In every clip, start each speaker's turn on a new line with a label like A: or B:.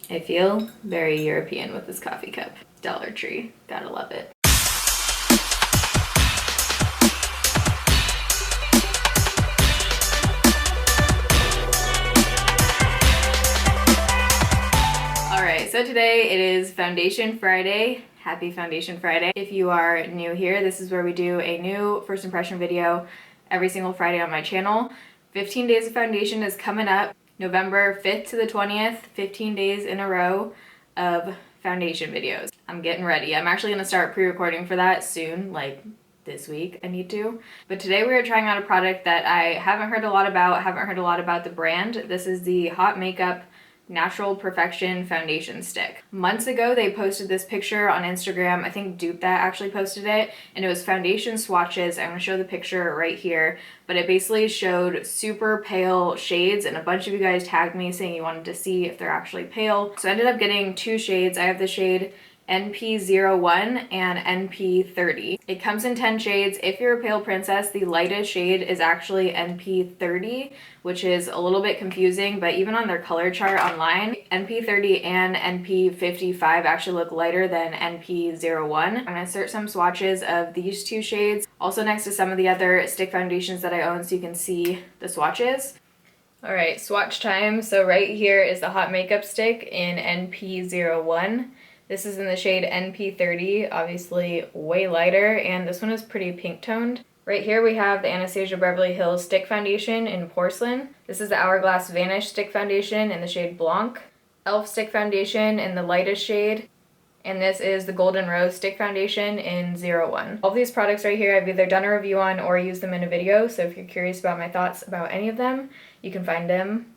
A: I feel very European with this coffee cup. Dollar Tree, gotta love it. Alright, so today it is Foundation Friday. Happy Foundation Friday. If you are new here, this is where we do a new first impression video every single Friday on my channel. 15 days of foundation is coming up. November 5th to the 20th, 15 days in a row of foundation videos. I'm getting ready. I'm actually going to start pre-recording for that soon, like this week I need to. But today we are trying out a product that I haven't heard a lot about, the brand. This is the Hot Makeup Natural Perfection Foundation Stick. Months ago, they posted this picture on Instagram. I think Dupe That actually posted it, and it was foundation swatches. I'm gonna show the picture right here, but it basically showed super pale shades, and a bunch of you guys tagged me saying you wanted to see if they're actually pale. So I ended up getting two shades. I have the shade NP01 and NP30. It comes in 10 shades. If you're a pale princess, the lightest shade is actually NP30, which is a little bit confusing, but even on their color chart online, NP30 and NP55 actually look lighter than NP01. I'm gonna insert some swatches of these two shades, also next to some of the other stick foundations that I own so you can see the swatches. All right, swatch time. So right here is the Hot Makeup Stick in NP01. This is in the shade NP30, obviously way lighter, and this one is pretty pink toned. Right here we have the Anastasia Beverly Hills Stick Foundation in Porcelain. This is the Hourglass Vanish Stick Foundation in the shade Blanc. Elf Stick Foundation in the lightest shade. And this is the Golden Rose Stick Foundation in 01. All of these products right here I've either done a review on or used them in a video, so if you're curious about my thoughts about any of them, you can find them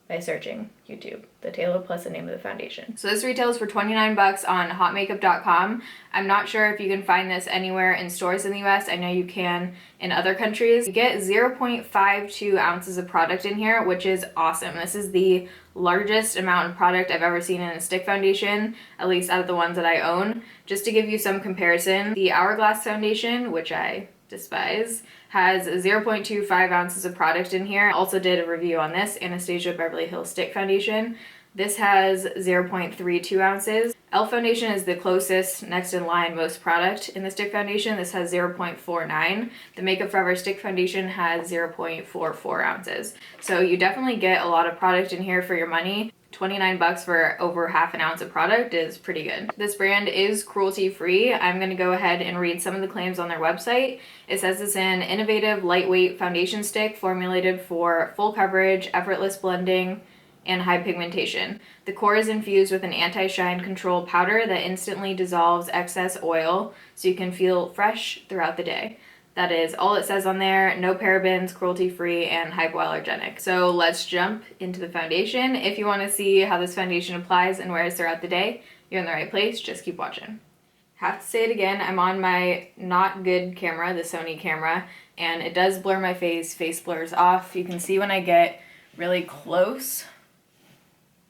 A: by searching YouTube, the Tailor plus the name of the foundation. So this retails for 29 bucks on hotmakeup.com. I'm not sure if you can find this anywhere in stores in the US. I know you can in other countries. You get 0.52 ounces of product in here, which is awesome. This is the largest amount of product I've ever seen in a stick foundation, at least out of the ones that I own. Just to give you some comparison, the Hourglass foundation, which I despise, has 0.25 ounces of product in here. I also did a review on this Anastasia Beverly Hills Stick Foundation. This has 0.32 ounces. Elf Foundation is the closest, next in line, most product in the stick foundation. This has 0.49. The Makeup Forever Stick Foundation has 0.44 ounces. So you definitely get a lot of product in here for your money. 29 bucks for over half an ounce of product is pretty good. This brand is cruelty free. I'm going to go ahead and read some of the claims on their website. It says it's an innovative lightweight foundation stick formulated for full coverage, effortless blending, and high pigmentation. The core is infused with an anti-shine control powder that instantly dissolves excess oil so you can feel fresh throughout the day. That is all it says on there. No parabens, cruelty-free, and hypoallergenic. So let's jump into the foundation. If you want to see how this foundation applies and wears throughout the day, you're in the right place. Just keep watching. Have to say it again, I'm on my not good camera, the Sony camera, and it does blur my face blurs off. You can see when I get really close,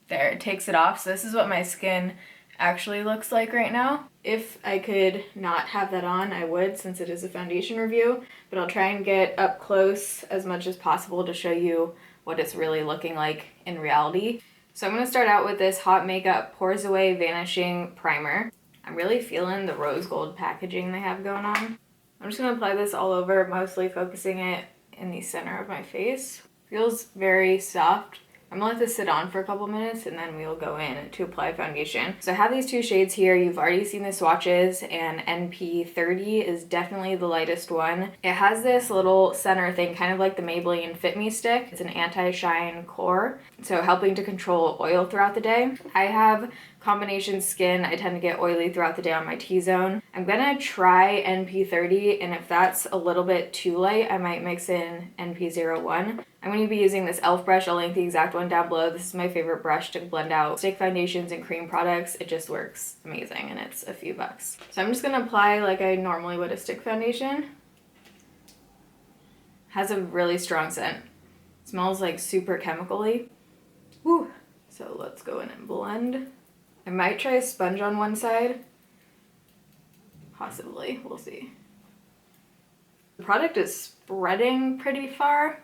A: there, it takes it off. So this is what my skin actually looks like right now. If I could not have that on, I would, since it is a foundation review, but I'll try and get up close as much as possible to show you what it's really looking like in reality. So I'm going to start out with this Hot Makeup Pores Away Vanishing Primer. I'm really feeling the rose gold packaging they have going on. I'm just going to apply this all over, mostly focusing it in the center of my face. Feels very soft. I'm gonna let this sit on for a couple minutes and then we'll go in to apply foundation. So I have these two shades here. You've already seen the swatches, and NP30 is definitely the lightest one. It has this little center thing, kind of like the Maybelline Fit Me stick. It's an anti-shine core, so helping to control oil throughout the day. I have combination skin. I tend to get oily throughout the day on my T-zone. I'm gonna try NP30, and if that's a little bit too light, I might mix in NP01. I'm going to be using this e.l.f. brush. I'll link the exact one down below. This is my favorite brush to blend out stick foundations and cream products. It just works amazing, and it's a few bucks. So I'm just going to apply like I normally would a stick foundation. Has a really strong scent. Smells like super chemically. Woo! So let's go in and blend. I might try a sponge on one side. Possibly. We'll see. The product is spreading pretty far,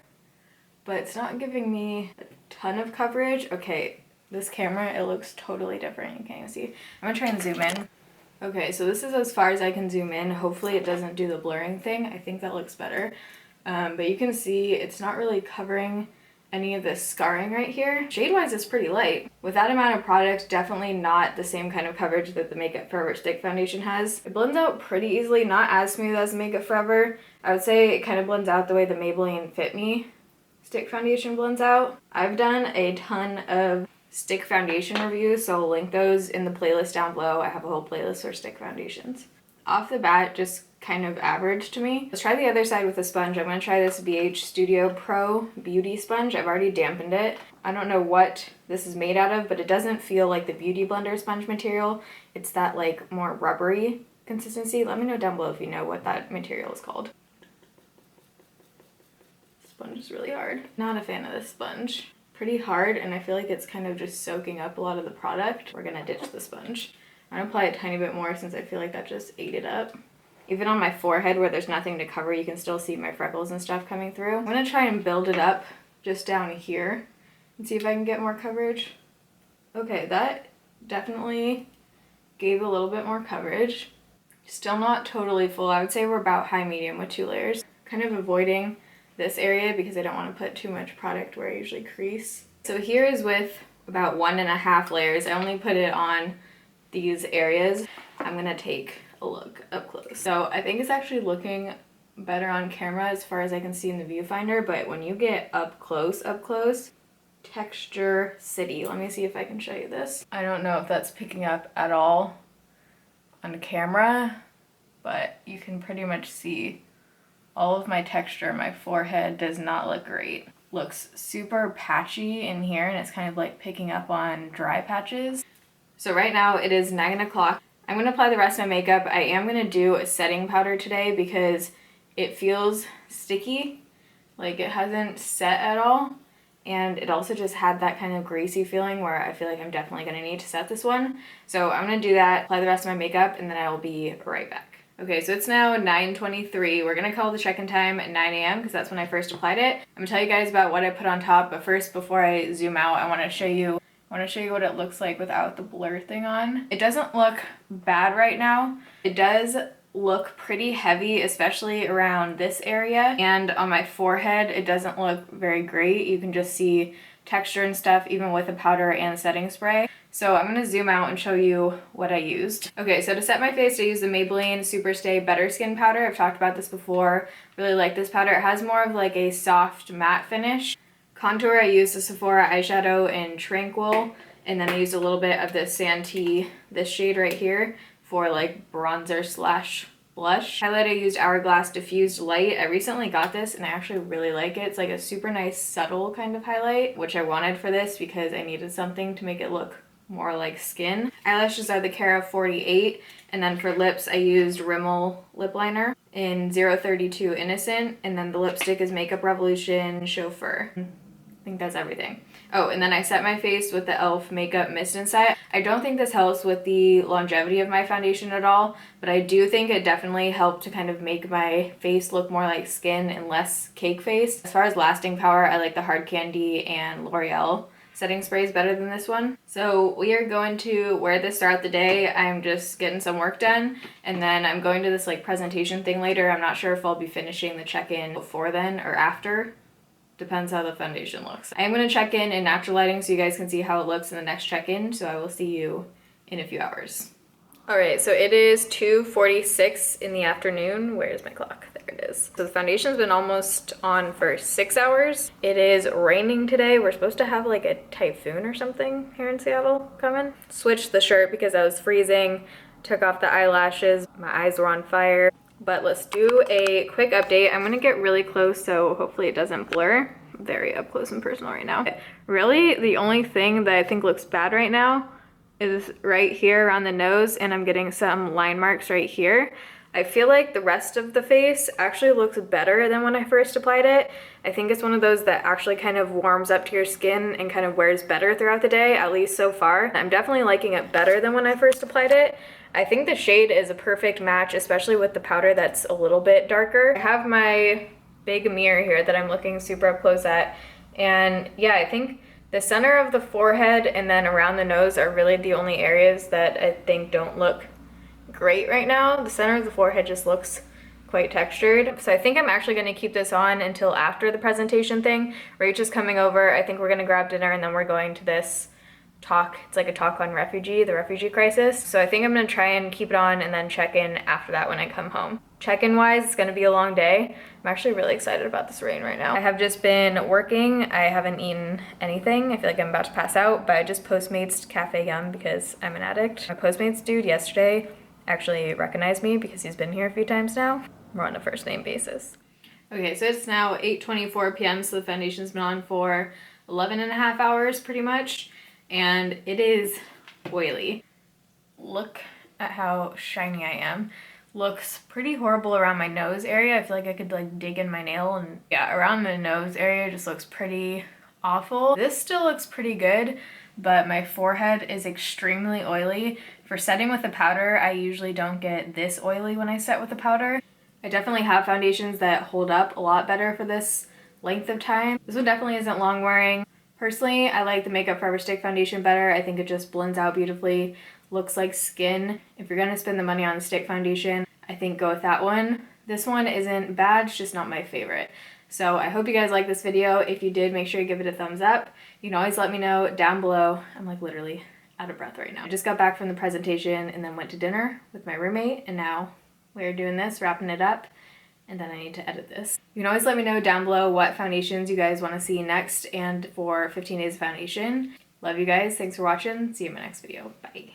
A: but it's not giving me a ton of coverage. Okay, This camera, it looks totally different. You can't even see. I'm gonna try and zoom in. Okay, so this is as far as I can zoom in. Hopefully it doesn't do the blurring thing. I think that looks better. But you can see it's not really covering any of this scarring right here. Shade-wise, it's pretty light. With that amount of product, definitely not the same kind of coverage that the Makeup Forever Stick Foundation has. It blends out pretty easily, not as smooth as Makeup Forever. I would say it kind of blends out the way the Maybelline Fit Me Stick Foundation blends out. I've done a ton of stick foundation reviews, so I'll link those in the playlist down below. I have a whole playlist for stick foundations. Off the bat, just kind of average to me. Let's try the other side with a sponge. I'm going to try this BH Studio Pro Beauty Sponge. I've already dampened it. I don't know what this is made out of, but it doesn't feel like the Beauty Blender sponge material. It's that like more rubbery consistency. Let me know down below if you know what that material is called. Sponge is really hard. Not a fan of this sponge. Pretty hard, and I feel like it's kind of just soaking up a lot of the product. We're going to ditch the sponge. I'm going to apply a tiny bit more since I feel like that just ate it up. Even on my forehead where there's nothing to cover, you can still see my freckles and stuff coming through. I'm going to try and build it up just down here and see if I can get more coverage. Okay, that definitely gave a little bit more coverage. Still not totally full. I would say we're about high medium with 2 layers. Kind of avoiding this area because I don't want to put too much product where I usually crease. So here is with about 1.5 layers. I only put it on these areas. I'm gonna take a look up close. So I think it's actually looking better on camera as far as I can see in the viewfinder, but when you get up close, texture city. Let me see if I can show you this. I don't know if that's picking up at all on camera, but you can pretty much see all of my texture. My forehead does not look great. Looks super patchy in here, and it's kind of like picking up on dry patches. So right now it is 9 o'clock. I'm going to apply the rest of my makeup. I am going to do a setting powder today because it feels sticky, like it hasn't set at all. And it also just had that kind of greasy feeling where I feel like I'm definitely going to need to set this one. So I'm going to do that, apply the rest of my makeup, and then I will be right back. Okay, so it's now 9:23. We're going to call the check-in time at 9 a.m. because that's when I first applied it. I'm going to tell you guys about what I put on top, but first, before I zoom out, I want to show you what it looks like without the blur thing on. It doesn't look bad right now. It does look pretty heavy, especially around this area, and on my forehead it doesn't look very great. You can just see texture and stuff even with the powder and setting spray. So I'm going to zoom out and show you what I used. Okay, so to set my face I used the Maybelline Superstay Better Skin powder. I've talked about this before. Really like this powder. It has more of like a soft matte finish. Contour, I used the Sephora eyeshadow in Tranquil, and then I used a little bit of this Santee, this shade right here, for like bronzer slash blush. Highlight, I used Hourglass Diffused Light. I recently got this and I actually really like it. It's like a super nice subtle kind of highlight, which I wanted for this because I needed something to make it look more like skin. Eyelashes are the Cara 48, and then for lips I used Rimmel lip liner in 032 Innocent, and then the lipstick is Makeup Revolution Chauffeur. I think that's everything. Oh, and then I set my face with the e.l.f. Makeup Mist and Set. I don't think this helps with the longevity of my foundation at all, but I do think it definitely helped to kind of make my face look more like skin and less cake face. As far as lasting power, I like the Hard Candy and L'Oreal setting sprays better than this one. So we are going to wear this throughout the day. I'm just getting some work done, and then I'm going to this like presentation thing later. I'm not sure if I'll be finishing the check-in before then or after. Depends how the foundation looks. I am going to check in natural lighting so you guys can see how it looks in the next check-in, so I will see you in a few hours. Alright, so it is 2:46 in the afternoon. Where is my clock? There it is. So the foundation's been almost on for 6 hours. It is raining today. We're supposed to have like a typhoon or something here in Seattle coming. Switched the shirt because I was freezing. Took off the eyelashes. My eyes were on fire. But let's do a quick update. I'm going to get really close so hopefully it doesn't blur. I'm very up close and personal right now. Really, the only thing that I think looks bad right now is right here around the nose, and I'm getting some line marks right here. I feel like the rest of the face actually looks better than when I first applied it. I think it's one of those that actually kind of warms up to your skin and kind of wears better throughout the day, at least so far. I'm definitely liking it better than when I first applied it. I think the shade is a perfect match, especially with the powder that's a little bit darker. I have my big mirror here that I'm looking super up close at, and yeah, I think The center of the forehead and then around the nose are really the only areas that I think don't look great right now. The center of the forehead just looks quite textured. So I think I'm actually going to keep this on until after the presentation thing. Rach is coming over. I think we're going to grab dinner and then we're going to this talk. It's like a talk on the refugee crisis. So I think I'm going to try and keep it on and then check in after that when I come home. Check-in wise, it's going to be a long day. I'm actually really excited about this rain right now. I have just been working. I haven't eaten anything. I feel like I'm about to pass out, but I just Postmates Cafe Yum because I'm an addict. My Postmates dude yesterday actually recognized me because he's been here a few times now. We're on a first name basis. Okay, so it's now 8:24 p.m. so the foundation's been on for 11 and a half hours pretty much, and it is oily. Look at how shiny I am. Looks pretty horrible around my nose area. I feel like I could like dig in my nail, and yeah, around the nose area just looks pretty awful. This still looks pretty good, but my forehead is extremely oily. For setting with a powder, I usually don't get this oily when I set with a powder. I definitely have foundations that hold up a lot better for this length of time. This one definitely isn't long wearing. Personally, I like the Makeup Forever Stick foundation better. I think it just blends out beautifully, looks like skin. If you're gonna spend the money on a stick foundation, I think go with that one. This one isn't bad, it's just not my favorite. So I hope you guys like this video. If you did, make sure you give it a thumbs up. You can always let me know down below. I'm like literally out of breath right now. I just got back from the presentation and then went to dinner with my roommate, and now we're doing this, wrapping it up, and then I need to edit this. You can always let me know down below what foundations you guys want to see next and for 15 days of foundation. Love you guys. Thanks for watching. See you in my next video. Bye.